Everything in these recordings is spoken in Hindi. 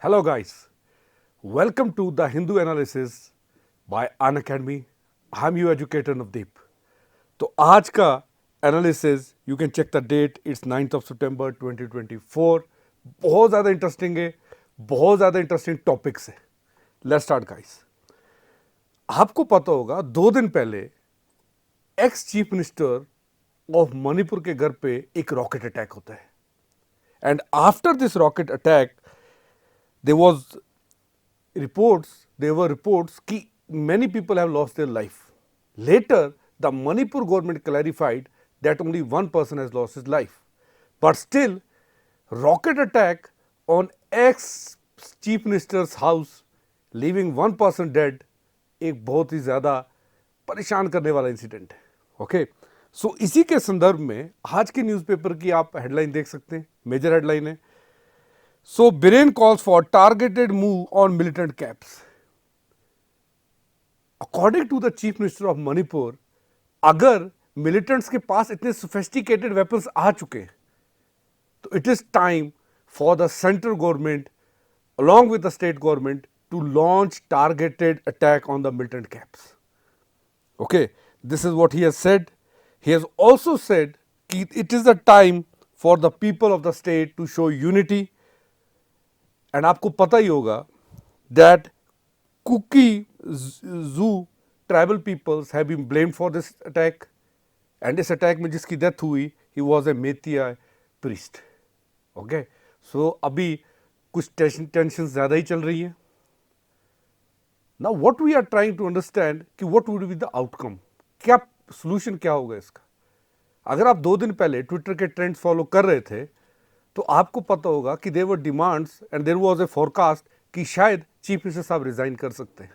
Hello, guys. Welcome to the Hindu Analysis by Unacademy. I'm your educator Navdeep. तो आज का analysis you can check the date it's 9th of September 2024. बहुत ज़्यादा इंटरेस्टिंग है, बहुत ज़्यादा इंटरेस्टिंग टॉपिक्स है. Let's start guys. आपको पता होगा 2 दिन पहले ex chief minister of Manipur के घर पे एक रॉकेट अटैक होता है. And after this rocket attack there were reports कि many people have lost their life. Later, the Manipur government clarified that only one person has lost his life. But still, rocket attack on ex-chief minister's house, leaving one person dead, एक बहुत ही ज़्यादा परेशान करने वाला इंसिडेंट है. ओके, सो इसी के संदर्भ में आज के न्यूज़पेपर की आप हेडलाइन देख सकते हैं. मेजर हेडलाइन है, So Biren calls for targeted move on militant camps. According to the Chief Minister of Manipur, अगर militants के पास इतने sophisticated weapons आ चुके हैं, तो it is time for the central government along with the state government to launch targeted attack on the militant camps. Okay, this is what he has said. He has also said that it is the time for the people of the state to show unity. And आपको पता ही होगा that Kuki Zo tribal peoples have been blamed for this attack. And इस अटैक में जिसकी डेथ हुई ही was a Meitei priest. Okay, so अभी कुछ टेंशन ज़्यादा ही चल रही है. Now what we are trying to understand कि what would be the outcome, क्या सोल्यूशन क्या होगा इसका. अगर आप 2 दिन पहले ट्विटर के ट्रेंड्स फॉलो कर रहे थे तो आपको पता होगा कि there were demands and there was a forecast कि शायद चीफ मिनिस्टर साहब रिजाइन कर सकते हैं.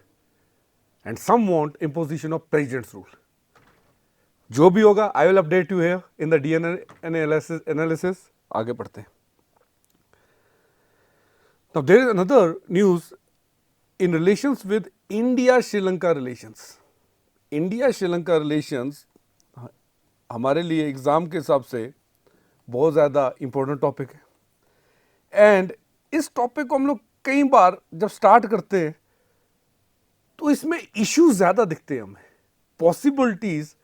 And some want imposition of president's rule. जो भी होगा I will update you here in the DNA analysis. आगे बढ़ते हैं. Now there is another news in relations with India Sri Lanka relations. India Sri Lanka relations हमारे लिए एग्जाम के हिसाब से बहुत ज़्यादा इंपॉर्टेंट टॉपिक है. एंड इस टॉपिक को हम लोग कई बार जब स्टार्ट करते हैं तो इसमें इश्यूज ज़्यादा दिखते हैं हमें, पॉसिबिलिटीज़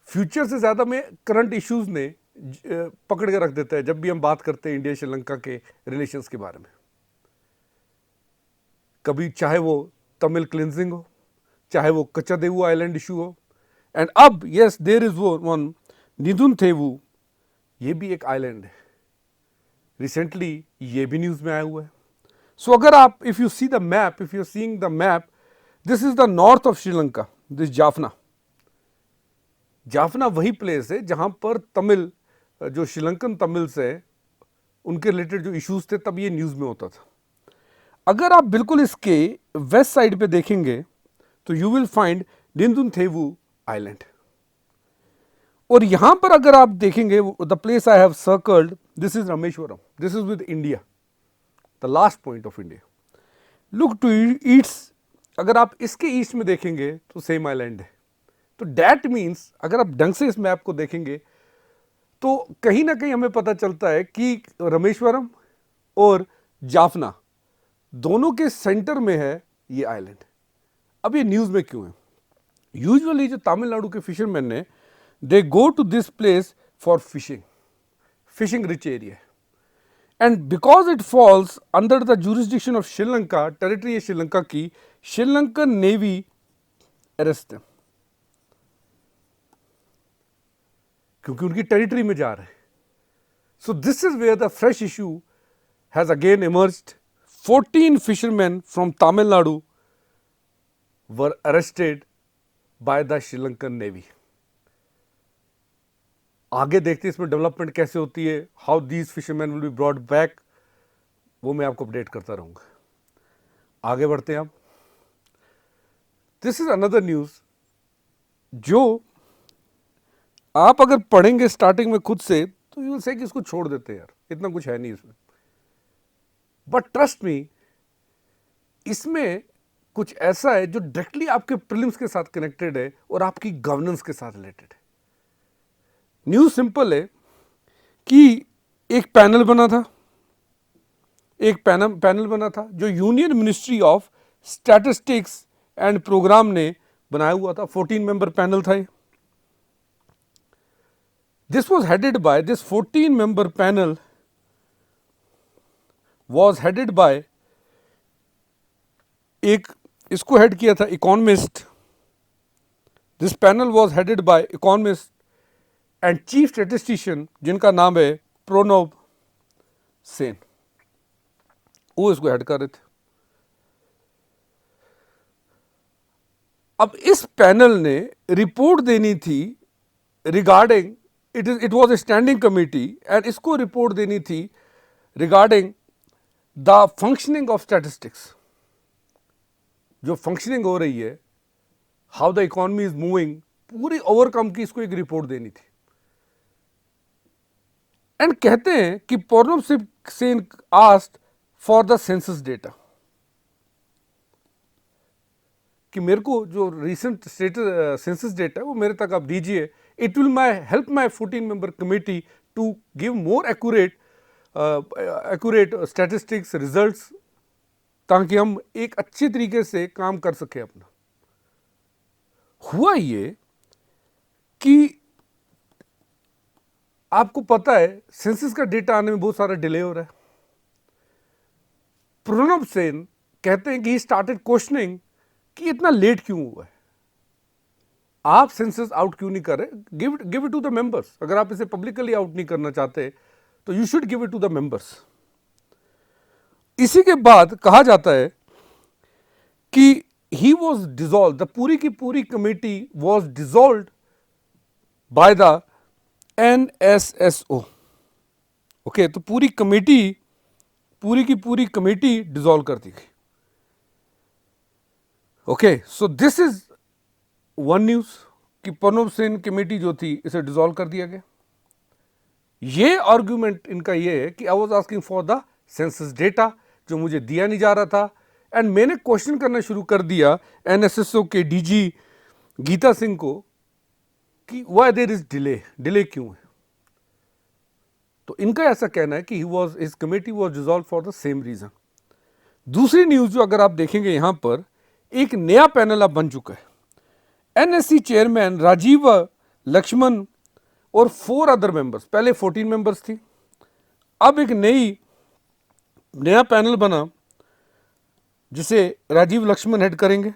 फ्यूचर से ज़्यादा में करंट इश्यूज ने पकड़ के रख देता है जब भी हम बात करते हैं इंडिया श्रीलंका के रिलेशंस के बारे में. कभी चाहे वो तमिल क्लिनजिंग हो, चाहे वो कच्चादेवू आइलैंड इशू हो, एंड अब यस देयर इज वो वन निदुनथेवू, ये भी एक आइलैंड है. रिसेंटली ये भी न्यूज़ में आया हुआ है. सो अगर आप if you see the map, if you seeing the map, this is the north of Sri Lanka, this Jaffna. Jaffna वही प्लेस है जहाँ पर तमिल, जो श्रीलंकन तमिल्स है उनके रिलेटेड जो इश्यूज थे तब ये न्यूज़ में होता था. अगर आप बिल्कुल इसके वेस्ट साइड पे देखेंगे तो you will find Neduntheevu island. और यहां पर अगर आप देखेंगे the place I have circled, this is Rameswaram. This is with India, the last point of India. Look to east, अगर आप इसके ईस्ट में देखेंगे तो सेम आइलैंड है. तो डैट मीन्स अगर आप ढंग से इस मैप को देखेंगे तो कहीं ना कहीं हमें पता चलता है कि रामेश्वरम और जाफना दोनों के सेंटर में है ये आइलैंड. अब ये न्यूज़ में क्यों है? यूजुअली जो तमिलनाडु के फिशरमैन ने they go to this place for fishing rich area, and because it falls under the jurisdiction of Sri Lanka, territory है श्रीलंका की, Sri Lankan Navy arrest them क्योंकि उनकी टेरिटरी में जा रहे हैं. So this is where the fresh issue has again emerged. 14 fishermen from Tamil Nadu were arrested by the Sri Lankan Navy. आगे देखते हैं इसमें डेवलपमेंट कैसे होती है, how these fisherman will be brought back, वो मैं आपको अपडेट करता रहूँगा. आगे बढ़ते हैं आप. दिस इज अनदर न्यूज़ जो आप अगर पढ़ेंगे स्टार्टिंग में खुद से तो यू विल से कि इसको छोड़ देते हैं यार, इतना कुछ है नहीं इसमें. बट ट्रस्ट मी, इसमें कुछ ऐसा है जो डायरेक्टली आपके प्रीलिम्स के साथ कनेक्टेड है और आपकी गवर्नेंस के साथ रिलेटेड है. न्यूज़ सिंपल है कि एक पैनल बना था, एक पैनल बना था जो union ministry of statistics and programme ने बनाया हुआ था। 14 मेंबर पैनल था ये। This was headed by, this 14 member panel was headed by, एक इसको हेड किया था economist. This panel was headed by economist and chief statistician जिनका नाम है प्रणब सेन, वो इसको हेड कर रहे थे। अब इस पैनल ने रिपोर्ट देनी थी regarding, it was a standing committee, and इसको रिपोर्ट देनी थी regarding the functioning of statistics, जो फंक्शनिंग हो रही है, how the economy is moving, पूरी ओवरकम की इसको एक रिपोर्ट देनी थी। एंड कहते हैं कि Pranab Sen asked for the census data, कि मेरे को जो रिसेंट सेंसस डेटा है वो मेरे तक आप दीजिए। It will help my 14 member committee to give more accurate statistics results, ताकि हम एक अच्छे तरीके से काम कर सके अपना। हुआ ये कि आपको पता है सेंसस का डेटा आने में बहुत सारा डिले हो रहा है। प्रणब सेन कहते हैं कि ही स्टार्टेड क्वेश्चनिंग कि इतना लेट क्यों हुआ है, आप सेंसस आउट क्यों नहीं कर रहे, give it to the members. अगर आप इसे पब्लिकली आउट नहीं करना चाहते तो you should give it to the members. इसी के बाद कहा जाता है कि ही वॉज डिसॉल्व, द पूरी की पूरी committee was dissolve by the NSSO। Okay, तो पूरी की पूरी कमेटी डिसॉल्व कर दी गई। Okay, so this is one news कि प्रणब सेन कमेटी जो थी इसे डिसॉल्व कर दिया गया। ये आर्ग्यूमेंट इनका ये है कि I was asking for the census data जो मुझे दिया नहीं जा रहा था, एंड मैंने क्वेश्चन करना शुरू कर दिया NSSO के DG गीता सिंह को कि व्हाई देयर इज डिले क्यों है। तो इनका ऐसा कहना है कि his committee was dissolve for the same reason. दूसरी न्यूज जो अगर आप देखेंगे यहां पर एक नया पैनल अब बन चुका है। NSC चेयरमैन राजीव लक्ष्मण और 4 अदर मेंबर्स, पहले 14 मेंबर्स थी, अब एक नया पैनल बना जिसे राजीव लक्ष्मण हेड करेंगे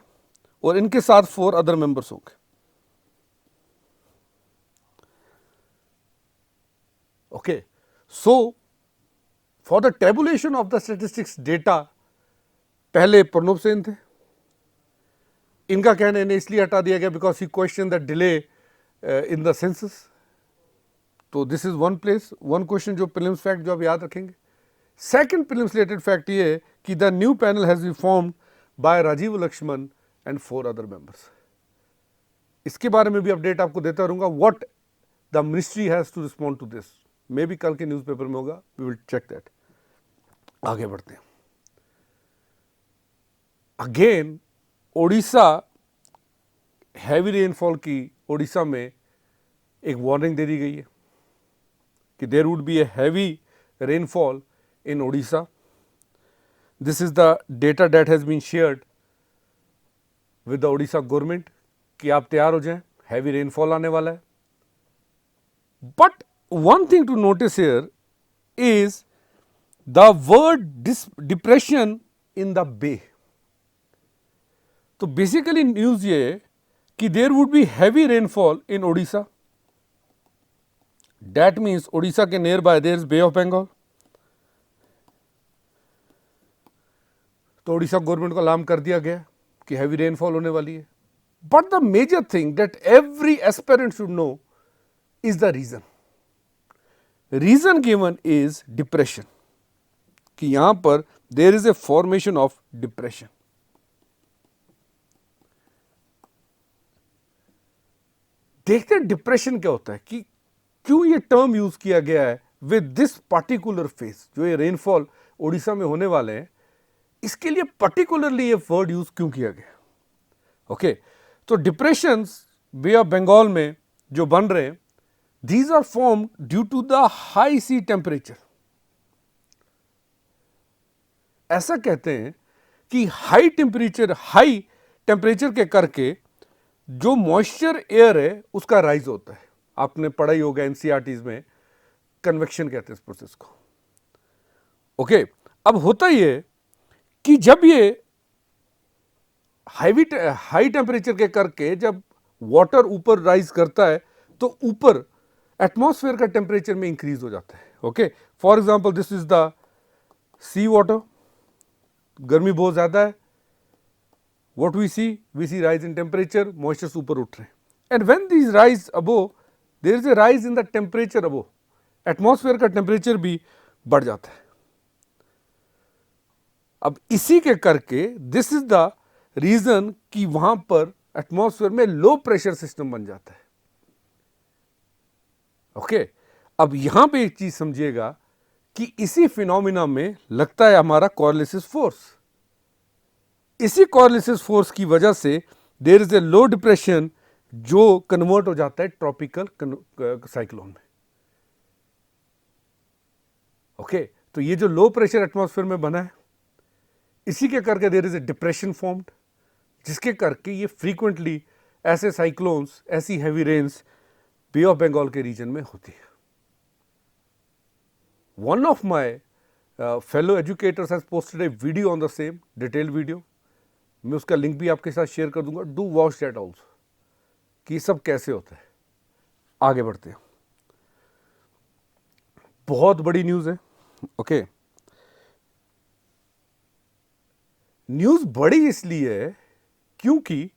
और इनके साथ 4 अदर मेंबर्स होंगे। Okay, so for the tabulation of the statistics data पहले प्रणब सेन थे। इनका कहना इन्हें इसलिए हटा दिया गया because he question the delay in the census. तो दिस इज वन क्वेश्चन जो प्रीलिम्स फैक्ट जो आप याद रखेंगे। सेकंड प्रीलिम्स रिलेटेड फैक्ट ये है कि the new panel has been formed by Rajiv Lakshman and 4 other members. इसके बारे में भी अपडेट आपको देता रहूंगा, what the ministry has to respond to this. May be कल के न्यूज़पेपर में होगा, वी विल चेक दैट। आगे बढ़ते हैं। अगेन ओडिशा, हैवी रेनफॉल की ओडिशा में एक वार्निंग दे दी गई है कि there would be a heavy rainfall in Odisha. This is the data that has been shared with the Odisha government कि आप तैयार हो जाएं, हैवी रेनफॉल आने वाला है। But one thing to notice here is the word depression in the bay. तो बेसिकली न्यूज ये है कि there would be heavy rainfall in Odisha. That means Odisha के nearby there is bay of Bengal. तो ओडिशा गवर्नमेंट को अलार्म कर दिया गया कि हैवी रेनफॉल होने वाली है। But the major thing that every aspirant should know is the reason. Reason given is depression, कि यहां पर there is a formation of depression. देखते हैं डिप्रेशन क्या होता है, कि क्यों ये टर्म यूज किया गया है विद दिस पर्टिकुलर फेज। जो ये रेनफॉल ओडिशा में होने वाले हैं, इसके लिए पर्टिकुलरली ये वर्ड यूज क्यों किया गया। ओके, तो डिप्रेशंस बे ऑफ बंगाल में जो बन रहे हैं, these are formed due to the high sea temperature. ऐसा कहते हैं कि हाई टेम्परेचर के करके जो मॉइस्चर एयर है उसका राइज होता है। आपने पढ़ा ही होगा एनसीईआरटीज में, कन्वेक्शन कहते हैं इस प्रोसेस को। ओके, अब होता ये कि जब ये हाई टेम्परेचर के करके जब वाटर ऊपर राइज करता है तो ऊपर एटमॉस्फेयर का टेम्परेचर में इंक्रीज हो जाता है। Okay, for example this is the sea water, गर्मी बहुत ज्यादा है, what we see rise in temperature, moisture ऊपर उठ रहे हैं, and when these rise above, there is a rise in the temperature above, atmosphere का टेम्परेचर भी बढ़ जाता है। अब इसी के करके दिस इज द रीजन कि वहां पर एटमॉस्फेयर में लो प्रेशर सिस्टम बन जाता है। ओके, अब यहां पे एक चीज समझिएगा कि इसी फिनोमिना में लगता है हमारा कॉर्लिसिस फोर्स। इसी कॉर्लिसिस फोर्स की वजह से there is a low depression जो कन्वर्ट हो जाता है ट्रॉपिकल साइक्लोन में। ओके, तो ये जो लो प्रेशर एटमॉस्फेयर में बना है, इसी के करके there is a depression formed, जिसके करके ये फ्रीक्वेंटली ऐसे साइक्लोन्स, ऐसी heavy rains bay of Bengal के रीजन में होती है। One of my fellow educators has posted a video on the same, detailed video, मैं उसका लिंक भी आपके साथ शेयर कर दूंगा। डू वॉच दैट ऑल्सो कि सब कैसे होता है। आगे बढ़ते हैं, बहुत बड़ी न्यूज है। ओके, न्यूज बड़ी इसलिए है क्योंकि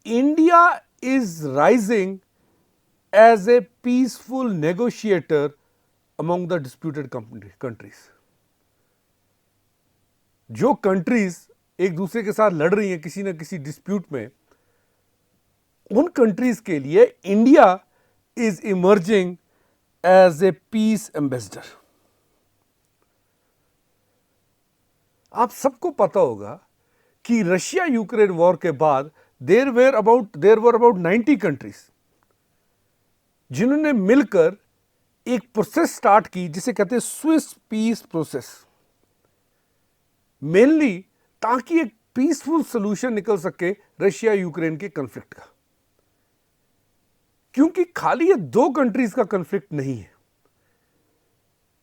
India is rising as a peaceful negotiator among the disputed countries. जो कंट्रीज एक दूसरे के साथ लड़ रही हैं किसी न किसी डिस्प्यूट में, उन कंट्रीज के लिए India is emerging as a peace ambassador. आप सबको पता होगा कि रशिया यूक्रेन वॉर के बाद देर वर अबाउट 90 कंट्रीज जिन्होंने मिलकर एक प्रोसेस स्टार्ट की जिसे कहते हैं स्विस पीस प्रोसेस, मेनली ताकि एक पीसफुल सोल्यूशन निकल सके रशिया यूक्रेन के कॉन्फ्लिक्ट का। क्योंकि खाली ये दो कंट्रीज का कॉन्फ्लिक्ट नहीं है,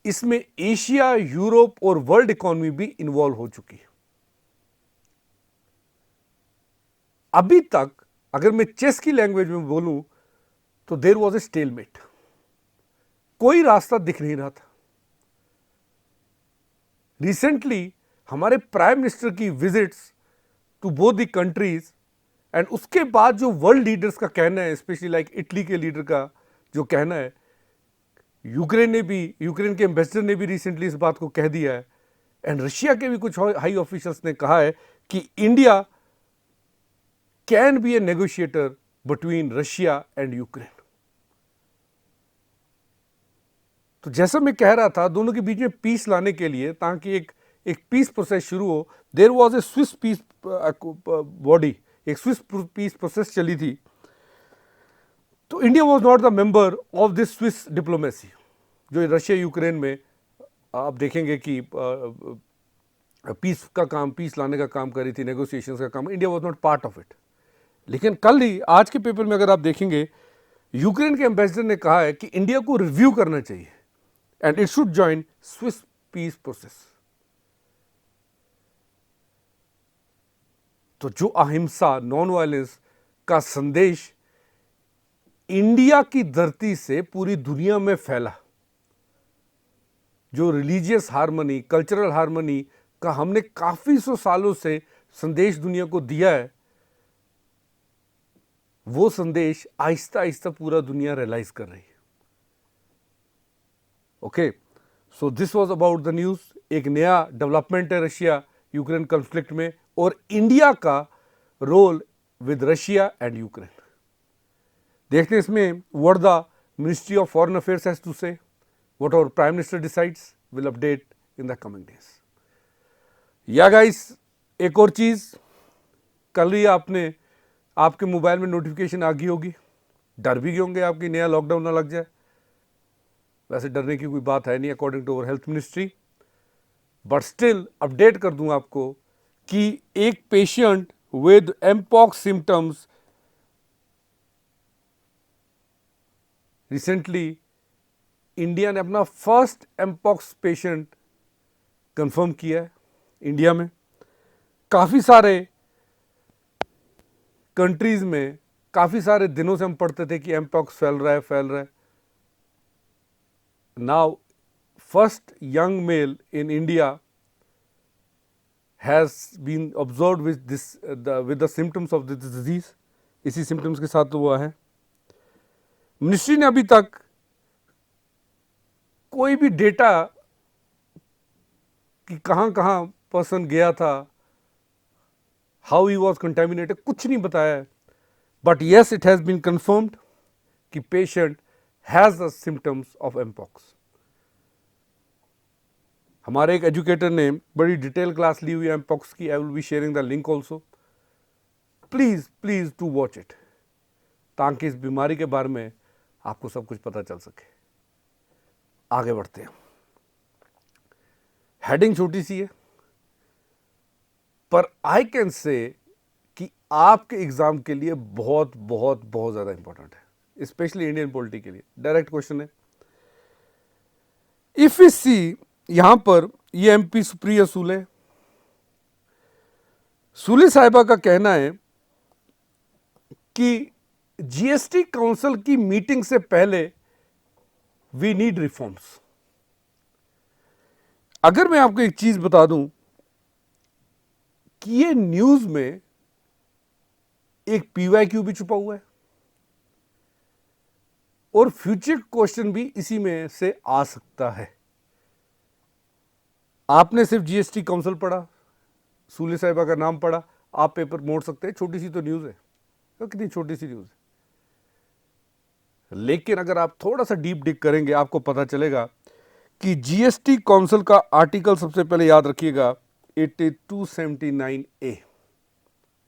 इसमें एशिया, यूरोप और वर्ल्ड इकोनॉमी भी इन्वॉल्व हो चुकी है। अभी तक अगर मैं चेस की लैंग्वेज में बोलूं तो देयर वाज ए स्टेलमेट, कोई रास्ता दिख नहीं रहा था। रिसेंटली हमारे प्राइम मिनिस्टर की visits to both the countries and उसके बाद जो वर्ल्ड लीडर्स का कहना है, स्पेशली लाइक इटली के लीडर का जो कहना है, यूक्रेन के एम्बेसडर ने भी रिसेंटली इस बात को कह दिया है, एंड रशिया के भी कुछ हाई ऑफिशियल्स ने कहा है कि India can be A negotiator between Russia and Ukraine. तो जैसा मैं कह रहा था, दोनों के बीच में पीस लाने के लिए, ताकि एक पीस प्रोसेस शुरू हो, there was a Swiss peace body, एक स्विस पीस प्रोसेस चली थी। तो India was not the member of this Swiss diplomacy, जो रशिया यूक्रेन में आप देखेंगे कि पीस लाने का काम कर रही थी, नेगोशिएशंस का काम, India was not part of it. लेकिन कल ही आज के पेपर में अगर आप देखेंगे, यूक्रेन के एम्बेसडर ने कहा है कि इंडिया को रिव्यू करना चाहिए and it should join Swiss peace process. तो जो अहिंसा, नॉन वायलेंस का संदेश इंडिया की धरती से पूरी दुनिया में फैला, जो रिलीजियस हार्मनी, कल्चरल हार्मनी का हमने काफी सौ सालों से संदेश दुनिया को दिया है, वो संदेश आहिस्ता आहिस्ता पूरा दुनिया रियलाइज कर रही है। Okay, so this was about the news. एक नया डेवलपमेंट है रशिया यूक्रेन कॉन्फ्लिक्ट में, और इंडिया का role with Russia and Ukraine. देखते हैं इसमें what the ministry of foreign affairs has to say, what our prime minister decides, will update in the coming days. या गाइस, एक और चीज, कल ही आपके मोबाइल में नोटिफिकेशन आ गई होगी, डर भी गए होंगे आपकी नया लॉकडाउन ना लग जाए। वैसे डरने की कोई बात है नहीं, according to our health ministry but still update कर दूं आपको कि एक patient with mpox symptoms recently India ने अपना फर्स्ट एमपॉक्स पेशेंट कंफर्म किया है इंडिया में। काफ़ी सारे कंट्रीज में काफ़ी सारे दिनों से हम पढ़ते थे कि एमपॉक्स फैल रहा है। Now first young male in India has been observed with the symptoms of this disease. इसी सिम्टम्स के साथ हुआ है। मिनिस्ट्री ने अभी तक कोई भी डेटा कि कहाँ कहाँ पर्सन गया था, हाउ ही वॉज कंटेमिनेटेड, कुछ नहीं बताया है। But yes, it has been confirmed कि patient has the symptoms of mpox. हमारे एक एजुकेटर ने बड़ी डिटेल क्लास ली हुई है एमपॉक्स की। I will be sharing the link also. Please to watch it, ताकि इस बीमारी के बारे में आपको सब कुछ पता चल सके। आगे बढ़ते हैं। हेडिंग छोटी सी है, पर आई कैन से कि आपके एग्जाम के लिए बहुत बहुत बहुत ज़्यादा इंपॉर्टेंट है, स्पेशली इंडियन पॉलिटी के लिए। डायरेक्ट क्वेश्चन है। इफ यू सी, यहां पर ये एमपी सुप्रिया सूले साहिबा का कहना है कि जीएसटी काउंसिल की मीटिंग से पहले वी नीड रिफॉर्म्स। अगर मैं आपको एक चीज बता दूं कि ये न्यूज में एक पीवाईक्यू भी छुपा हुआ है और फ्यूचर क्वेश्चन भी इसी में से आ सकता है। आपने सिर्फ जीएसटी काउंसिल पढ़ा, सूले साहिबा का नाम पढ़ा, आप पेपर मोड़ सकते हैं, छोटी सी तो न्यूज है, तो कितनी छोटी सी न्यूज है। लेकिन अगर आप थोड़ा सा डीप डिग करेंगे आपको पता चलेगा कि जीएसटी काउंसिल का आर्टिकल, सबसे पहले याद रखिएगा, 279A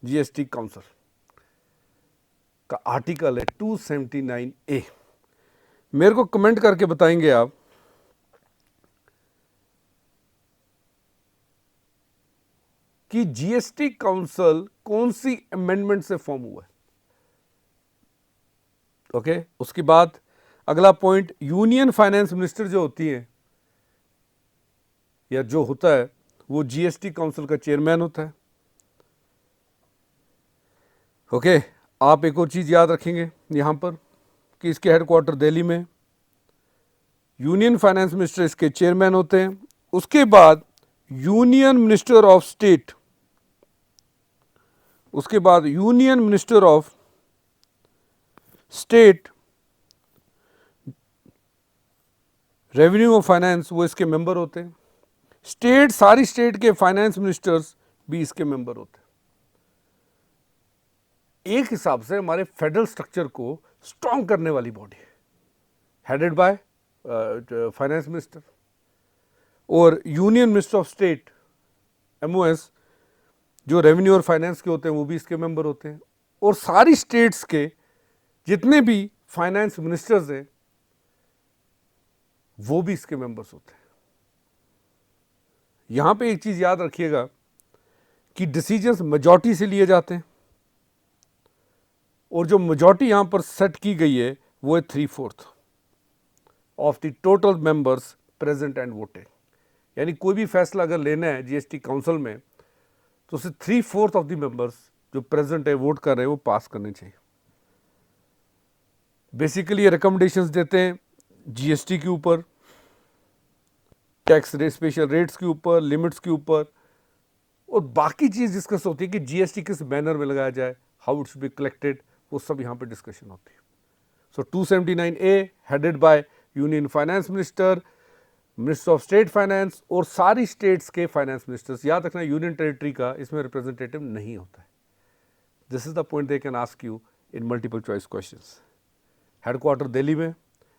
जीएसटी काउंसिल का आर्टिकल है 279A। मेरे को कमेंट करके बताएंगे आप कि जीएसटी काउंसिल कौन सी अमेंडमेंट से फॉर्म हुआ है। ओके, उसके बाद अगला पॉइंट, यूनियन फाइनेंस मिनिस्टर जो होती है या जो होता है वो जीएसटी काउंसिल का चेयरमैन होता है। ओके, आप एक और चीज याद रखेंगे यहां पर कि इसके हेडक्वार्टर दिल्ली में, यूनियन फाइनेंस मिनिस्टर इसके चेयरमैन होते हैं। उसके बाद यूनियन मिनिस्टर ऑफ स्टेट, उसके बाद union minister of state revenue और फाइनेंस, वो इसके मेंबर होते हैं। स्टेट, सारी स्टेट के फाइनेंस मिनिस्टर्स भी इसके मेंबर होते हैं। एक हिसाब से हमारे फेडरल स्ट्रक्चर को स्ट्रांग करने वाली बॉडी है, हेडेड बाय फाइनेंस मिनिस्टर। और union minister of state MOS जो रेवेन्यू और फाइनेंस के होते हैं वो भी इसके मेंबर होते हैं। और सारी स्टेट्स के जितने भी फाइनेंस मिनिस्टर्स हैं वो भी इसके मेंबर्स होते हैं। यहां पे एक चीज याद रखिएगा कि डिसीजंस मेजॉरिटी से लिए जाते हैं और जो मेजॉरिटी यहां पर सेट की गई है वो है 3/4 of the total members present and voting. यानी कोई भी फैसला अगर लेना है जीएसटी काउंसिल में तो उसे 3/4 ऑफ द मेंबर्स जो प्रेजेंट है, वोट कर रहे हैं, वो पास करने चाहिए। बेसिकली ये रिकमेंडेशंस देते हैं जीएसटी के ऊपर, टैक्स रेट, स्पेशल रेट्स के ऊपर, लिमिट्स के ऊपर, और बाकी चीज डिस्कस होती है कि जीएसटी किस मैनर में लगाया जाए, how it should be collected, वो सब यहां पे डिस्कशन होती है। सो 279A headed by union finance minister, minister of state finance और सारी स्टेट्स के फाइनेंस मिनिस्टर्स। याद रखना यूनियन टेरिटरी का इसमें रिप्रेजेंटेटिव नहीं होता है। This is the point they can ask you in multiple choice questions. Headquarter Delhi में,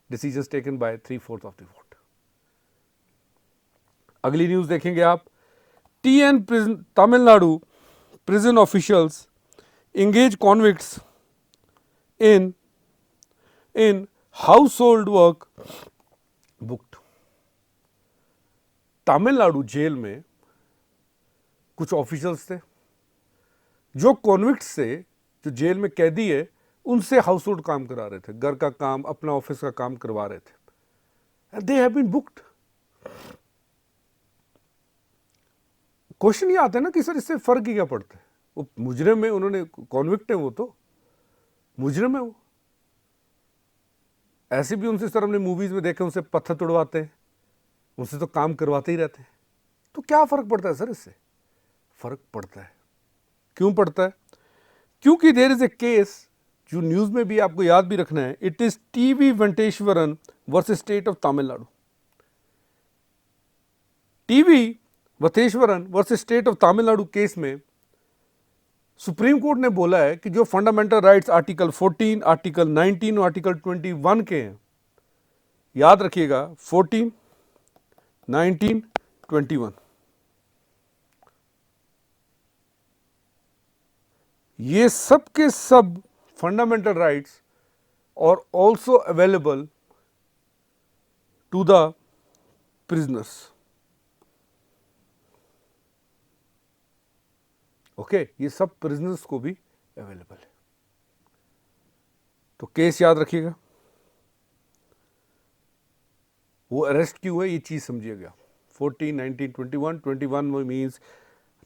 decisions taken by 3/4 of the vote. अगली न्यूज देखेंगे आप, TN prison, Tamil Nadu prison officials engage convicts in household work booked. Tamil Nadu जेल में कुछ ऑफिसर्स थे जो कॉन्विक्ट्स से, जो जेल में कैदी है, उनसे हाउस होल्ड काम करा रहे थे, घर का काम, अपना ऑफिस का काम करवा रहे थे. And they have been booked. Question ये आता है ना कि सर इससे फर्क ही क्या पड़ता है? वो मुजरिम है, उन्होंने कॉन्विक्ट है, वो तो मुजरिम है. वो ऐसे भी उनसे सर हमने मूवीज में देखे, उनसे पत्थर तोड़वाते हैं, उनसे तो काम करवाते ही रहते हैं. तो क्या फर्क पड़ता है सर इससे? फर्क पड़ता है. क्यों पड़ता है? क्योंकि देयर इज ए केस जो न्यूज में भी आपको याद भी रखना है. It is TV Venkateswaran versus state of Tamil Nadu. TV Venkateswaran versus state of Tamil Nadu case में सुप्रीम कोर्ट ने बोला है कि जो फंडामेंटल राइट्स आर्टिकल 14, आर्टिकल 19 और आर्टिकल 21 के हैं, याद रखिएगा 14, 19, 21, ये सब के सब फंडामेंटल राइट्स और also available to the prisoners. Okay, ये सब प्रिजनर्स को भी अवेलेबल है. तो केस याद रखिएगा. वो अरेस्ट क्यों है, ये चीज समझिएगा. 14, 19, 21. 21 में मीन्स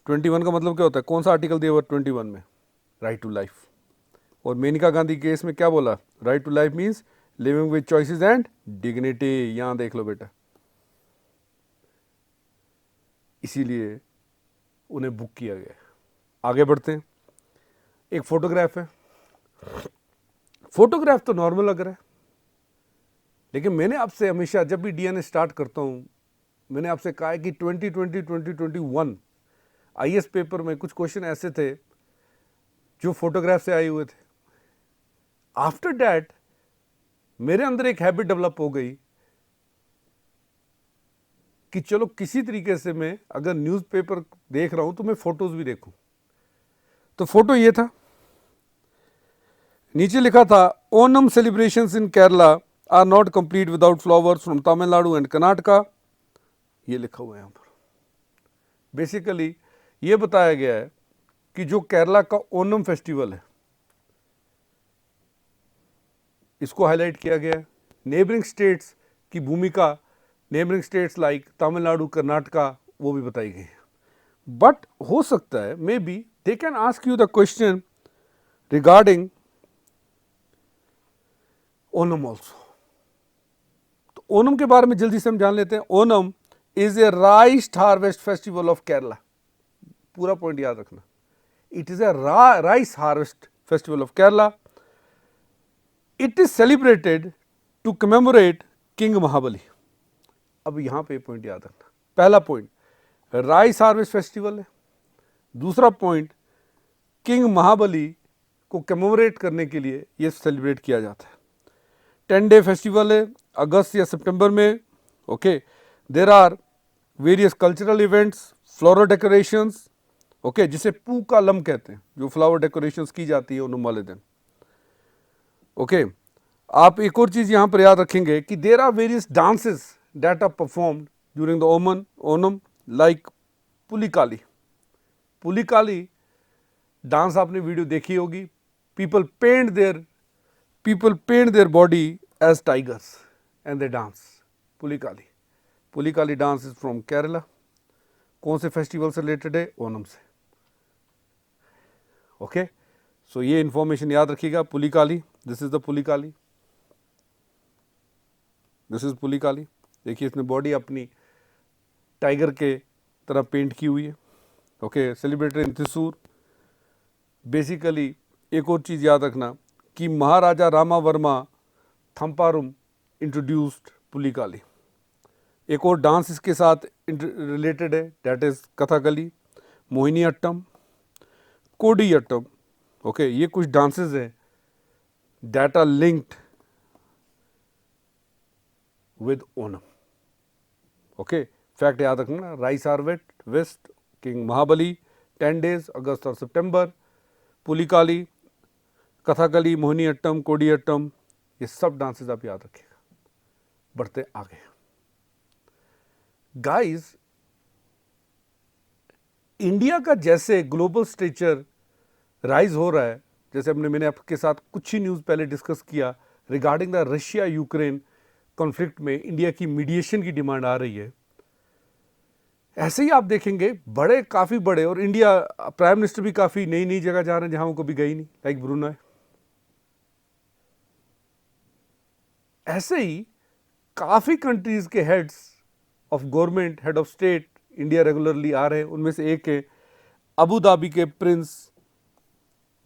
21 का मतलब क्या होता है? कौन सा आर्टिकल दिया हुआ 21 में? Right to life. और मेनका गांधी केस में क्या बोला? Right to life means living with choices and dignity. यहां देख लो बेटा, इसीलिए उन्हें बुक किया गया. आगे बढ़ते हैं. एक फोटोग्राफ है. फोटोग्राफ तो नॉर्मल लग रहा है, लेकिन मैंने आपसे हमेशा जब भी डीएनए स्टार्ट करता हूं, मैंने आपसे कहा है कि 2020, 2021 आईएएस पेपर में कुछ क्वेश्चन ऐसे थे जो फोटोग्राफ से आए हुए थे. आफ्टर दैट मेरे अंदर एक हैबिट डेवलप हो गई कि चलो किसी तरीके से मैं अगर न्यूज़पेपर देख रहा हूं तो मैं फोटोज भी देखूं. तो फोटो ये था, नीचे लिखा था Onam celebrations in Kerala are not complete without flowers from Tamil Nadu and Karnataka. ये लिखा हुआ है यहां पर. बेसिकली ये बताया गया है कि जो केरला का ओनम फेस्टिवल है, इसको हाईलाइट किया गया है. नेबरिंग स्टेट्स की भूमिका, neighbouring states like Tamil Nadu, Karnataka, वो भी बताई गई है. बट हो सकता है may be they can ask you the question regarding Onam also. तो ओनम के बारे में जल्दी से हम जान लेते हैं. Onam is a rice harvest festival of Kerala. पूरा पॉइंट याद रखना. It is a rice harvest festival of Kerala. It is celebrated to commemorate king Mahabali. अब यहां पे पॉइंट याद रखना. पहला पॉइंट राइस हार्वेस्ट फेस्टिवल है. दूसरा पॉइंट किंग महाबली को कमेमोरेट करने के लिए यह सेलिब्रेट किया जाता है. 10 डे फेस्टिवल है, अगस्त या सितंबर में. Okay, there are various cultural events, floral decorations, okay, जिसे पूकालम कहते हैं, जो फ्लावर डेकोरेशंस की जाती है ओनम वाले दिन. ओके, आप एक और चीज यहां पर याद रखेंगे कि there are various dances that are performed during the Onam like Pulikali. Pulikali dance आपने वीडियो देखी होगी. People paint their body as tigers and they dance. Pulikali. Pulikali dance is from Kerala. कौन से फेस्टिवल से रिलेटेड है? ओनम से. ओके, सो ये इंफॉर्मेशन याद रखिएगा. Pulikali, this is the Pulikali. This is Pulikali. देखिए इसने बॉडी अपनी टाइगर के तरह पेंट की हुई है. Okay, celebrated in Thrissur. Basically एक और चीज याद रखना कि महाराजा रामा वर्मा थम्पारुम इंट्रोड्यूस्ड पुलिकाली. एक और डांस इसके साथ रिलेटेड है, that is Kathakali, Mohiniyattam, Koodiyattam. Okay, ये कुछ डांसेस हैं that are linked with Onam. Okay, fact याद रखना. Rice harvest west, king Mahabali, 10 days अगस्त और सितंबर, पुलिकाली, कथकली, मोहिनीअट्टम, कोडियट्टम, ये सब डांसेस आप याद रखिएगा. बढ़ते आगे. गाइस, इंडिया का जैसे ग्लोबल स्टेचर राइज हो रहा है, जैसे मैंने आपके साथ कुछ ही न्यूज़ पहले डिस्कस किया regarding the Russia Ukraine conflict में इंडिया की मीडिएशन की डिमांड आ रही है, ऐसे ही आप देखेंगे बड़े काफ़ी बड़े, और इंडिया प्राइम मिनिस्टर भी काफ़ी नई नई जगह जा रहे हैं जहां वो कभी गई नहीं, लाइक ब्रुनेई। ऐसे ही काफ़ी कंट्रीज़ के heads of government, head of state India regularly आ रहे हैं। उनमें से एक है अबू धाबी के प्रिंस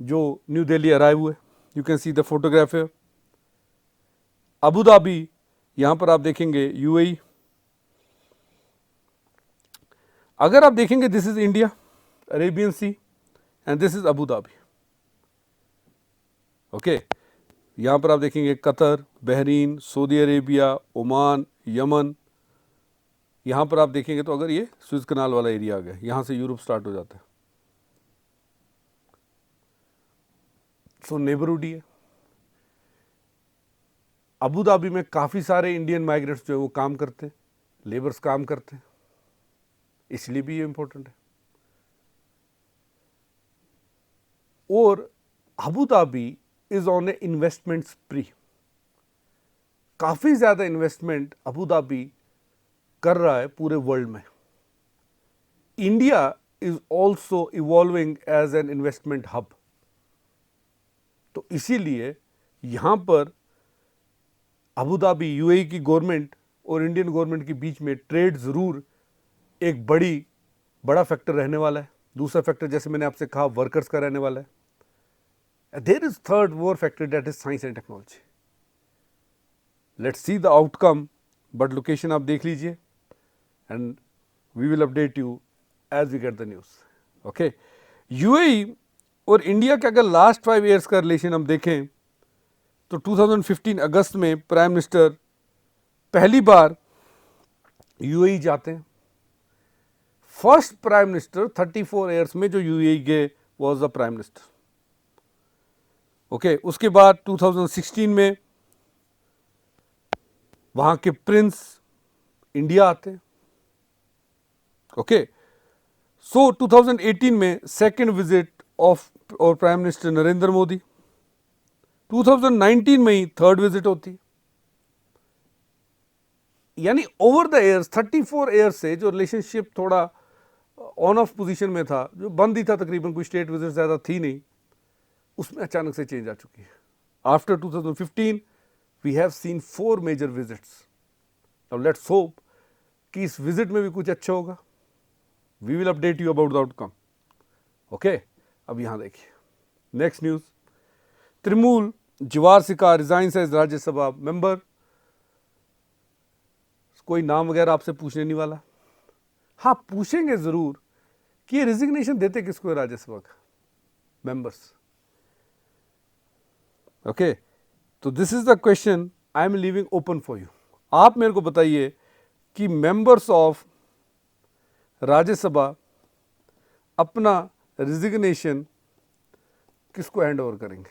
जो न्यू दिल्ली अराइव हुए। You can see the photograph है। अबू धाबी, यहां पर आप देखेंगे यूएई। अगर आप देखेंगे this is India, Arabian sea, and this is Abu Dhabi. Okay, यहां पर आप देखेंगे Qatar, Bahrain, Saudi Arabia, Oman, Yemen. यहां पर आप देखेंगे तो अगर ये स्विस कनाल वाला एरिया आ गया, यहां से यूरोप स्टार्ट हो जाता है। सो नेबरहुड ही है। अबू धाबी में काफ़ी सारे इंडियन माइग्रेंट्स जो है वो काम करते हैं, लेबर्स काम करते हैं, इसलिए भी ये इंपॉर्टेंट है। और Abu Dhabi is on A investment स्प्री। काफ़ी ज़्यादा इन्वेस्टमेंट अबू धाबी कर रहा है पूरे वर्ल्ड में। India is also evolving as an investment hub. तो इसीलिए यहां पर अबू धाबी, यूएई की गवर्नमेंट और इंडियन गवर्नमेंट के बीच में ट्रेड ज़रूर एक बड़ा फैक्टर रहने वाला है। दूसरा फैक्टर जैसे मैंने आपसे कहा वर्कर्स का रहने वाला है। There is third more factor, that is science and technology. Let's see the outcome, but location आप देख लीजिए and we will update you as we get the news. Okay, UAE और इंडिया के अगर लास्ट 5 ईयर्स का रिलेशन हम देखें तो 2015 अगस्त में प्राइम मिनिस्टर पहली बार यूएई जाते हैं। फर्स्ट प्राइम मिनिस्टर 34 ईयर्स में जो यूएई गए was the prime minister. Okay, उसके बाद 2016 में वहां के प्रिंस इंडिया आते हैं। ओके, सो 2018 में सेकेंड विजिट ऑफ और प्राइम मिनिस्टर नरेंद्र मोदी। 2019 में ही थर्ड विजिट होती है। यानी ओवर द ईयर्स 34 ईयर्स से जो रिलेशनशिप थोड़ा ऑन ऑफ पोजीशन में था, जो बंद ही था तकरीबन, कोई स्टेट विजिट ज़्यादा थी नहीं, उसमें अचानक से चेंज आ चुकी है। After 2015 we have seen 4 major visits. Now let's hope कि इस विजिट में भी कुछ अच्छा होगा। We will update you about the outcome. Okay, अब यहां देखिए नेक्स्ट न्यूज़। तृणमूल जवार सिका रिजाइंस एज राज्यसभा मेंबर। कोई नाम वगैरह आपसे पूछने नहीं वाला। हाँ, पूछेंगे जरूर कि ये रिजिग्नेशन देते किसको है राज्यसभा का मेंबर्स। ओके, तो this is the question I am leaving open for you. आप मेरे को बताइए कि मेंबर्स ऑफ राज्यसभा अपना रिजिग्नेशन किसको हैंड ओवर करेंगे।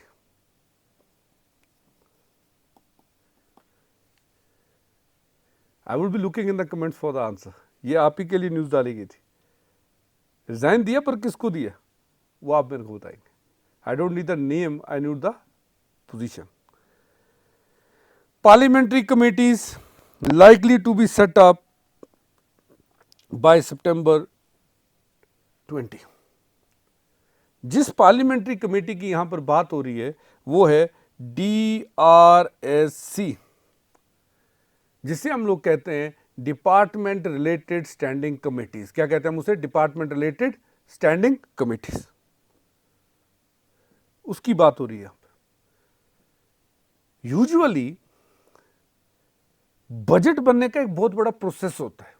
आई will be looking in the comments for the answer. ये आप ही के लिए न्यूज़ डाली गई थी। रिजाइन दिया, पर किसको दिया वो आप मेरे को बताएंगे। I don't need the name, I need the position. Parliamentary committees likely to be set up by September 20। जिस पार्लियामेंट्री कमेटी की यहां पर बात हो रही है वो है DRSC, जिसे हम लोग कहते हैं डिपार्टमेंट रिलेटेड स्टैंडिंग कमेटीज। क्या कहते हैं हम उसे? Department related standing committees. उसकी बात हो रही है। यूजुअली बजट बनने का एक बहुत बड़ा प्रोसेस होता है।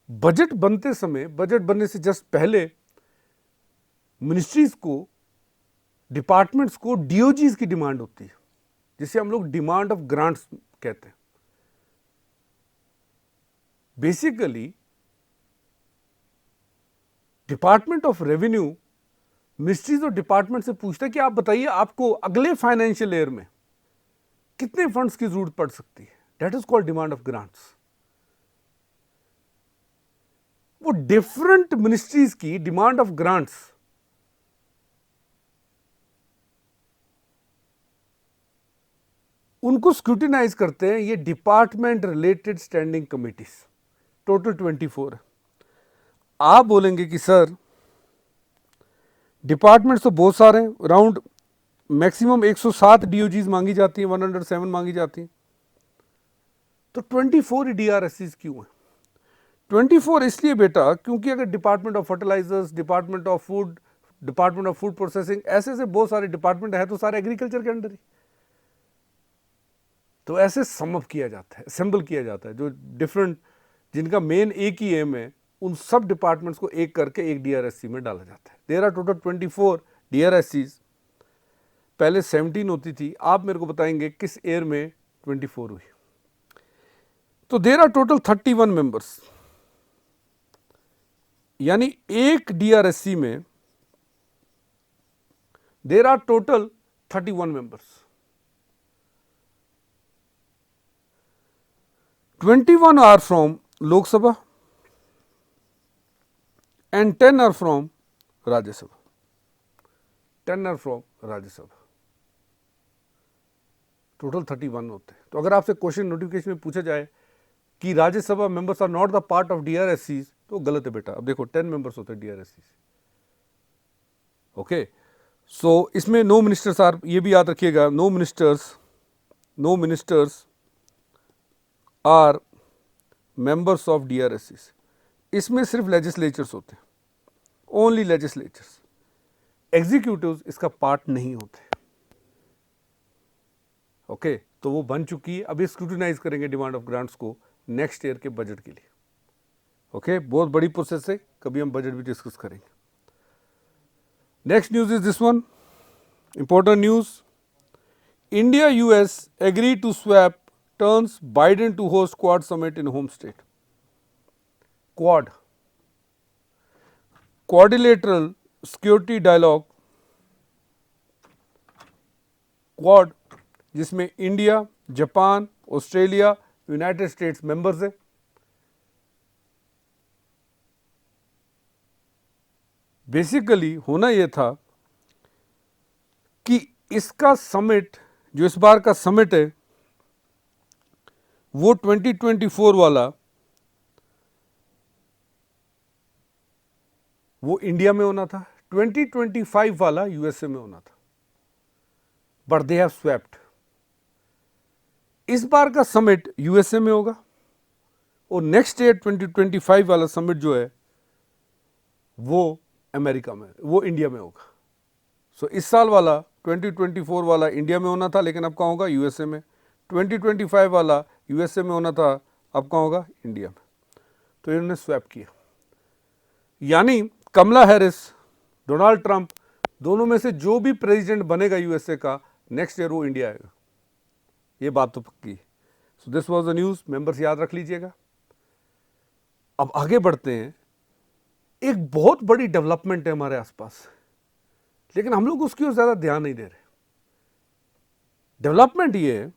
बजट बनते समय, बजट बनने से जस्ट पहले मिनिस्ट्रीज को, डिपार्टमेंट्स को डीओजीज की डिमांड होती है, जिसे हम लोग डिमांड ऑफ ग्रांट्स कहते हैं। Basically department of revenue ministries और डिपार्टमेंट से पूछता है कि आप बताइए आपको अगले फाइनेंशियल ईयर में कितने फंड्स की जरूरत पड़ सकती है। That is called demand of grants. वो डिफरेंट मिनिस्ट्रीज की डिमांड ऑफ ग्रांट्स उनको स्क्रूटिनाइज करते हैं ये department related standing committees, total 24 है। आप बोलेंगे कि सर डिपार्टमेंट्स तो बहुत सारे हैं, अराउंड मैक्सिमम 107 डीओजीज मांगी जाती हैं, 107 मांगी जाती हैं, तो 24 डीआरएससीज क्यों हैं? 24 इसलिए बेटा क्योंकि अगर department of fertilizers, department of food processing, ऐसे ऐसे बहुत सारे डिपार्टमेंट है तो सारे एग्रीकल्चर के अंडर ही, तो ऐसे सम अप किया जाता है, असेंबल किया जाता है, जो डिफरेंट जिनका मेन एक ही एम है, उन सब डिपार्टमेंट्स को एक करके एक डीआरएससी में डाला जाता है। देयर आर टोटल 24 डीआरएससीज, पहले 17 होती थी, आप मेरे को बताएंगे किस ईयर में 24 हुई। तो देयर आर टोटल 31 मेंबर्स, यानी एक डीआरएससी में there are total 31 members. 21 are from Lok Sabha and 10 are from Rajya Sabha. 10 are from Rajya Sabha. Total 31 होते हैं। तो अगर आपसे क्वेश्चन नोटिफिकेशन में पूछा जाए कि Rajya Sabha members are not the part of DRSCs, तो गलत है बेटा। अब देखो 10 मेंबर्स होते हैं डीआरएससीज। ओके, सो इसमें नो मिनिस्टर्स आर, ये भी याद रखिएगा, no ministers are members of DRSCs. इसमें सिर्फ लेजिस्लेचर्स होते हैं, ओनली लेजिस्लेचर्स, एग्जीक्यूटिव्स इसका पार्ट नहीं होते। ओके, तो वो बन चुकी है, अभी स्क्रूटिनाइज करेंगे डिमांड ऑफ ग्रांट्स को नेक्स्ट ईयर के बजट के लिए। ओके, बहुत बड़ी प्रोसेस है, कभी हम बजट भी डिस्कस करेंगे। Next news is this one, important news, India US agree to swap turns Biden to host Quad summit in home state. Quad, Quadrilateral Security Dialogue, Quad, जिसमें India, Japan, Australia, United states members है। बेसिकली होना यह था कि इसका समिट, जो इस बार का समिट है, वो 2024 वाला वो इंडिया में होना था, 2025 वाला यूएसए में होना था, बट दे हैव स्वैप्ड। इस बार का समिट यूएसए में होगा और नेक्स्ट ईयर 2025 वाला समिट जो है वो अमेरिका में, वो इंडिया में होगा। सो इस साल वाला 2024 वाला इंडिया में होना था, लेकिन अब कहाँ होगा? यूएसए में। 2025 वाला यूएसए में होना था, अब कहाँ होगा? इंडिया में। तो इन्होंने स्वैप किया, यानी कमला हैरिस, डोनाल्ड ट्रंप, दोनों में से जो भी प्रेसिडेंट बनेगा यूएसए का नेक्स्ट ईयर, वो इंडिया आएगा, ये बात तो पक्की। So this was the news, members याद रख लीजिएगा। अब आगे बढ़ते हैं, एक बहुत बड़ी डेवलपमेंट है हमारे आसपास, लेकिन हम लोग उसकी ओर ज्यादा ध्यान नहीं दे रहे। डेवलपमेंट ये है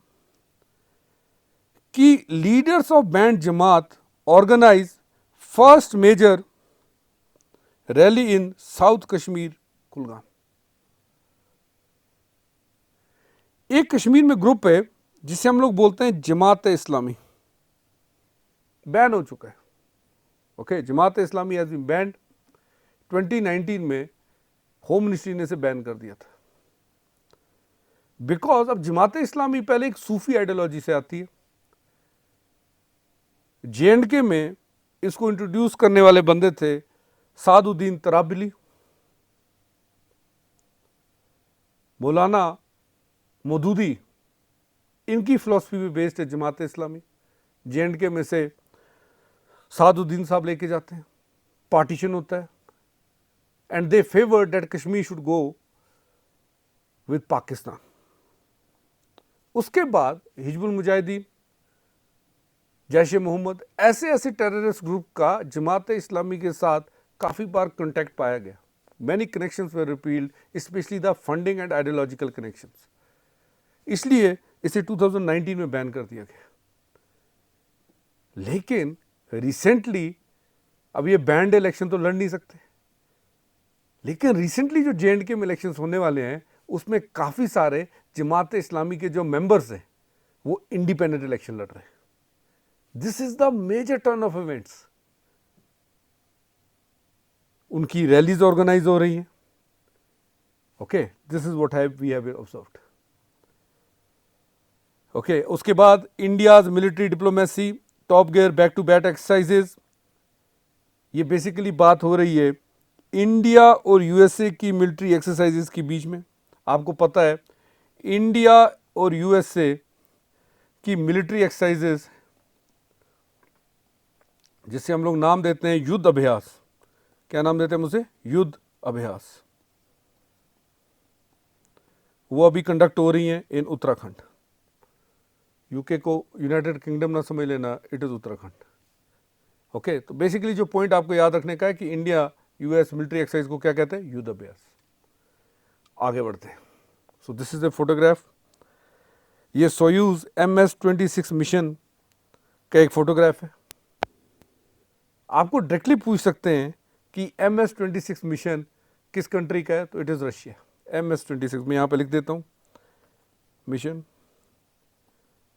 कि leaders of banned Jamaat organise first major rally in south Kashmir, Kulgam. एक कश्मीर में ग्रुप है जिसे हम लोग बोलते हैं जमात इस्लामी, बैन हो चुका है। Okay, Jamaat Islami has been banned. 2019 में होम मिनिस्ट्री ने इसे बैन कर दिया था, बिकॉज अब जमात इस्लामी पहले एक सूफी आइडियोलॉजी से आती है। जे&के में इसको इंट्रोड्यूस करने वाले बंदे थे सादुद्दीन तराबली, मौलाना मौदूदी, इनकी फिलॉसफी पे बेस्ड है जमात इस्लामी। जे&के में से सादुद्दीन साहब लेके जाते हैं, पार्टीशन होता है, and they favour that Kashmir should go with Pakistan. उसके बाद हिजबुल मुजाहिदीन, जैश ए मोहम्मद, ऐसे ऐसे टेररिस्ट ग्रुप का जमात इस्लामी के साथ काफ़ी बार कॉन्टैक्ट पाया गया। Many connections were repealed, specially the funding and ideological connections. इसलिए इसे 2019 में बैन कर दिया गया। लेकिन रिसेंटली अब ये बैंड इलेक्शन तो लड़ नहीं सकते, लेकिन रिसेंटली जो J&K में इलेक्शंस होने वाले हैं उसमें काफ़ी सारे जमात इस्लामी के जो मेंबर्स हैं वो इंडिपेंडेंट इलेक्शन लड़ रहे हैं। This is the major turn of events. उनकी रैलीज ऑर्गेनाइज हो रही हैं। Okay, this is what we have observed. Okay, उसके बाद India's military diplomacy, top gear back to back exercises. ये बेसिकली बात हो रही है इंडिया और यूएसए की मिलिट्री एक्सरसाइजेज के बीच में। आपको पता है इंडिया और यूएसए की मिलिट्री एक्सरसाइजेज जिसे हम लोग नाम देते हैं युद्ध अभ्यास। क्या नाम देते हैं उसे? युद्ध अभ्यास। वो अभी कंडक्ट हो रही हैं इन उत्तराखंड। यूके को यूनाइटेड किंगडम ना समझ लेना, इट इज उत्तराखंड। ओके, तो बेसिकली जो पॉइंट आपको याद रखने का है कि इंडिया यूएस मिलिट्री एक्सरसाइज को क्या कहते हैं? युद्ध अभ्यास। आगे बढ़ते हैं। सो दिस इज ए फोटोग्राफ। ये सोयूज MS-26 मिशन का एक फोटोग्राफ है। आपको डायरेक्टली पूछ सकते हैं कि MS-26 मिशन किस कंट्री का है, तो इट इज रशिया। MS-26 मैं यहां पे लिख देता हूं, मिशन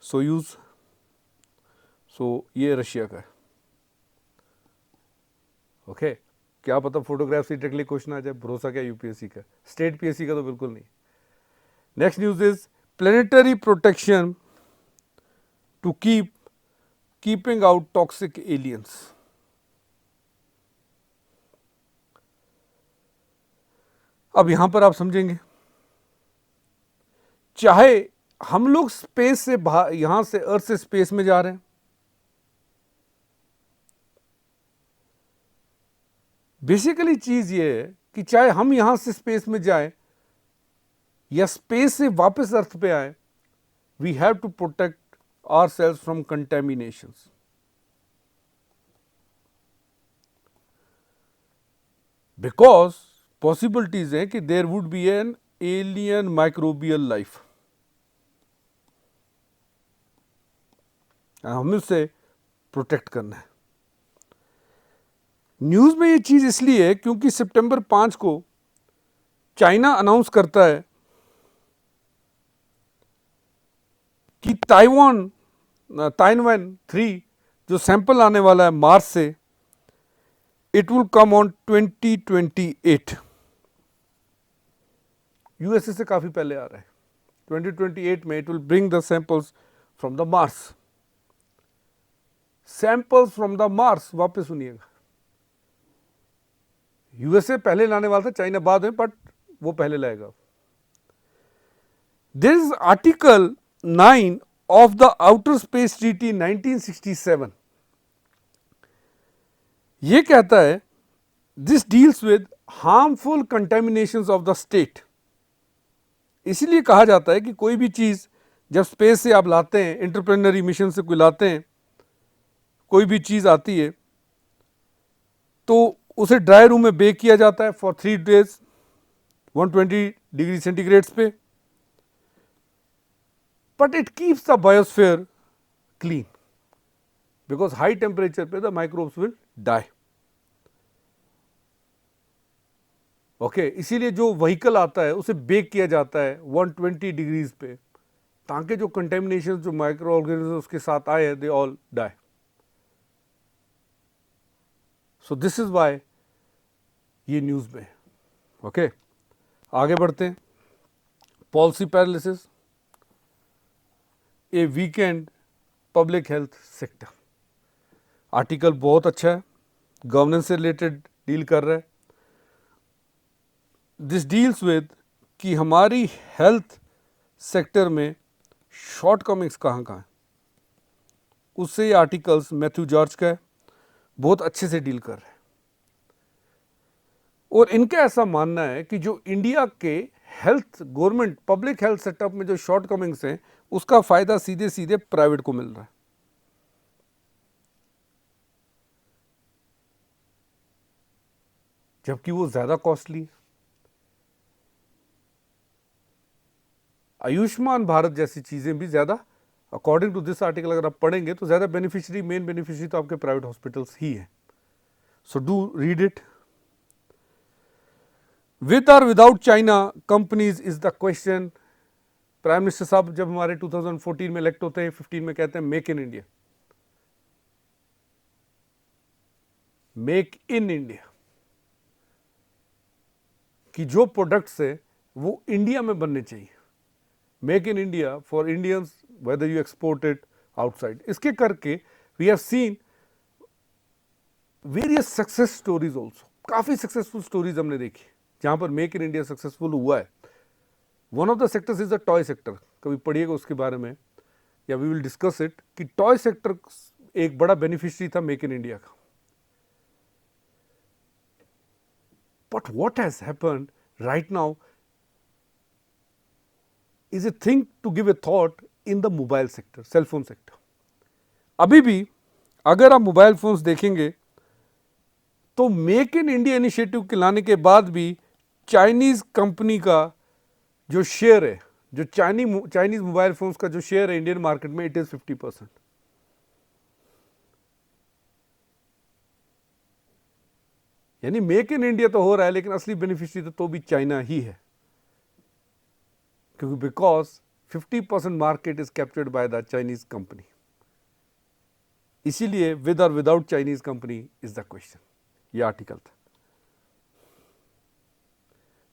सोयूज। सो ये रशिया का है। ओके, क्या पता फोटोग्राफ से डायरेक्टली क्वेश्चन आ जाए, भरोसा क्या यूपीएससी का, स्टेट पीएससी का तो बिल्कुल नहीं। Next news is planetary protection to keeping out toxic aliens. अब यहां पर आप समझेंगे, चाहे हम लोग स्पेस से यहां से अर्थ से स्पेस में जा रहे हैं, बेसिकली चीज ये है कि चाहे हम यहां से स्पेस में जाएं या स्पेस से वापस अर्थ पे आए, we have to protect ourselves from contaminations. Because possibilities है कि there would be an alien microbial life. हमें उससे प्रोटेक्ट करना है। न्यूज में ये चीज इसलिए है क्योंकि सितंबर 5 को चाइना अनाउंस करता है कि ताइवान 3 जो सैंपल आने वाला है मार्स से, it will come on 2028। USA से काफी पहले आ रहा है। 2028 में it will bring the samples from the Mars. Samples from the Mars, वापस सुनिएगा, यूएसए पहले लाने वाला था, चाइना बाद में, बट वो पहले लाएगा। There is article 9 of the outer space treaty 1967। ये कहता है this deals with harmful contaminations of the state. इसीलिए कहा जाता है कि कोई भी चीज जब स्पेस से आप लाते हैं, इंटरप्रेनरी मिशन से कोई लाते हैं, कोई भी चीज आती है तो उसे ड्राई रूम में बेक किया जाता है फॉर 3 days 120 डिग्री सेंटीग्रेड पे, but it keeps the biosphere clean because high temperature पे the microbes will die. Okay, इसीलिए जो व्हीकल आता है उसे बेक किया जाता है 120 डिग्रीज पे, ताकि जो कंटेमिनेशन जो माइक्रो ऑर्गेनिज्म उसके साथ आए, they all die. So this is why ये न्यूज में। ओके, आगे बढ़ते हैं। Policy paralysis, a weakened public health sector. Article बहुत अच्छा है, गवर्नेंस से रिलेटेड डील कर रहा है। दिस डील्स विद कि हमारी हेल्थ सेक्टर में शॉर्टकमिंग्स कहाँ कहाँ है, उससे ये आर्टिकल्स मैथ्यू जॉर्ज का है, बहुत अच्छे से डील कर रहे हैं। और इनका ऐसा मानना है कि जो इंडिया के health government public health setup में जो शॉर्टकमिंग्स हैं, उसका फायदा सीधे सीधे प्राइवेट को मिल रहा है। जबकि वो ज्यादा कॉस्टली है। आयुष्मान भारत जैसी चीजें भी ज्यादा, अकॉर्डिंग टू दिस आर्टिकल अगर आप पढ़ेंगे तो ज्यादा बेनिफिशियरी, मेन बेनिफिशियरी तो आपके प्राइवेट हॉस्पिटल्स ही है। So do read it. With or without China companies is the question. Prime minister साहब जब हमारे 2014 में इलेक्ट होते हैं, 15 में कहते हैं make in India, make in India, कि जो प्रोडक्ट्स है वो इंडिया में बनने चाहिए. Make in India for Indians whether you export it outside. इसके करके we have seen various success stories also. काफी सक्सेसफुल स्टोरीज हमने देखी जहां पर मेक इन इंडिया सक्सेसफुल हुआ है. One of the sectors is the toy sector. कभी पढ़िएगा उसके बारे में या वी विल डिस्कस इट कि टॉय सेक्टर एक बड़ा बेनिफिशियरी था मेक इन इंडिया का. But what has happened right now is a thing to give a thought in the mobile sector, cellphone sector. अभी भी अगर आप मोबाइल फोन्स देखेंगे तो मेक इन इंडिया इनिशिएटिव के लाने के बाद भी चाइनीज कंपनी का जो शेयर है, जो चाइनीज मोबाइल फोन्स का जो शेयर है इंडियन मार्केट में, इट इज 50%. यानी मेक इन इंडिया तो हो रहा है लेकिन असली बेनिफिशियरी तो भी चाइना ही है, क्योंकि because 50% market is captured by the Chinese company. इसीलिए विद और without Chinese company is the question. ये आर्टिकल था.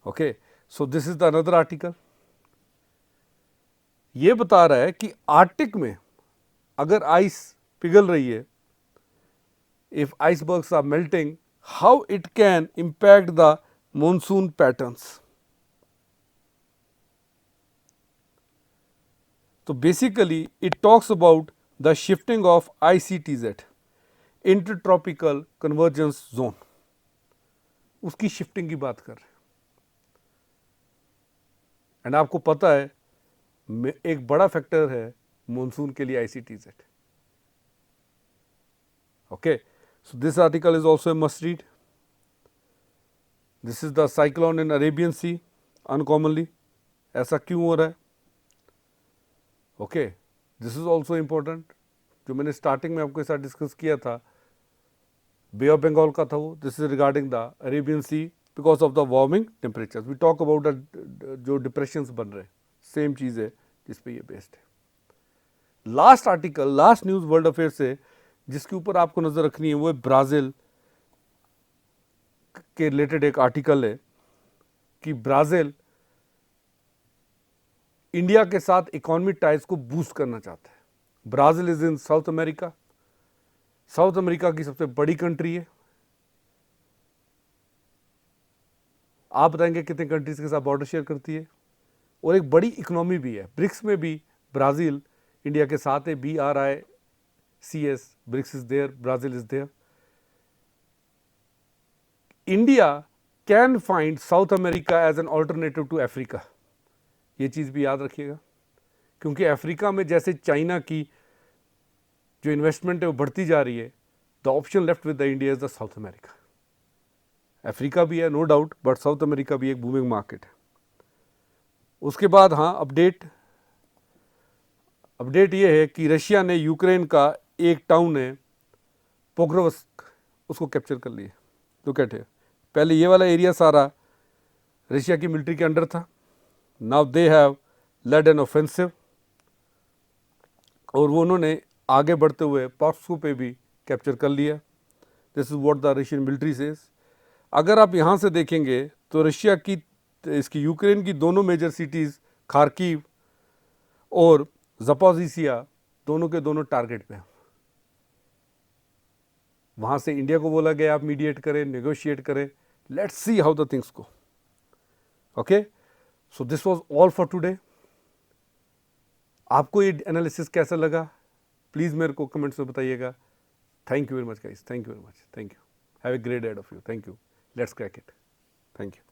Okay, so this is the another article. ये बता रहा है कि आर्टिक में अगर आइस पिघल रही है, if icebergs are melting, how it can impact the monsoon patterns. तो basically it talks about the shifting of ICTZ, intertropical convergence zone, उसकी शिफ्टिंग की बात कर रहे हैं. एंड आपको पता है एक बड़ा फैक्टर है मॉनसून के लिए ICTZ. Okay, so this article is also a must read. This is the cyclone in Arabian sea uncommonly. ऐसा क्यों हो रहा है? Okay, this is also important. जो मैंने स्टार्टिंग में आपके साथ डिस्कस किया था, बे ऑफ बंगाल का था वो. This is regarding the Arabian sea because of the warming temperature. We talk about जो डिप्रेशंस बन रहे हैं, सेम चीज़ है जिस पे ये बेस्ड है. Last article, last news world affair से जिसके ऊपर आपको नज़र रखनी है वो है ब्राज़ील के रिलेटेड एक आर्टिकल है कि ब्राज़ील इंडिया के साथ इकोनॉमिक टाइज को बूस्ट करना चाहता है. Brazil is in south America. South America की सबसे बड़ी कंट्री है. आप बताएंगे कितने कंट्रीज के साथ बॉर्डर शेयर करती है, और एक बड़ी इकोनॉमी भी है. ब्रिक्स में भी ब्राज़ील इंडिया के साथ है. BRICS, BRICS is there, Brazil is there. India can find South America as an alternative to Africa. ये चीज़ भी याद रखिएगा, क्योंकि अफ्रीका में जैसे चाइना की जो इन्वेस्टमेंट है वो बढ़ती जा रही है, the option left with the India is the South America. Africa भी है no doubt, but South America भी एक बूमिंग मार्केट है. उसके बाद हाँ, अपडेट ये है कि रशिया ने यूक्रेन का एक टाउन है पोक्रोवस्क, उसको कैप्चर कर लिया. Look at here. पहले ये वाला एरिया सारा रशिया की मिलिट्री के अंडर था. Now they have led an offensive, और वो उन्होंने आगे बढ़ते हुए पॉक्सको पे भी कैप्चर कर लिया. This is what the Russian military says. अगर आप यहाँ से देखेंगे तो रशिया की, इसकी यूक्रेन की दोनों मेजर सिटीज़ खार्किव और ज़पोरिज़िया दोनों के दोनों टारगेट पे हैं. वहाँ से इंडिया को बोला गया आप मीडिएट करें, नेगोशिएट करें. Let's see how the things go. Okay, so this was all for today. आपको ये एनालिसिस कैसा लगा प्लीज़ मेरे को कमेंट्स में बताइएगा. Thank you very much guys. Thank you very much. Thank you. Have a great day of you. Thank you. Let's crack it. Thank you.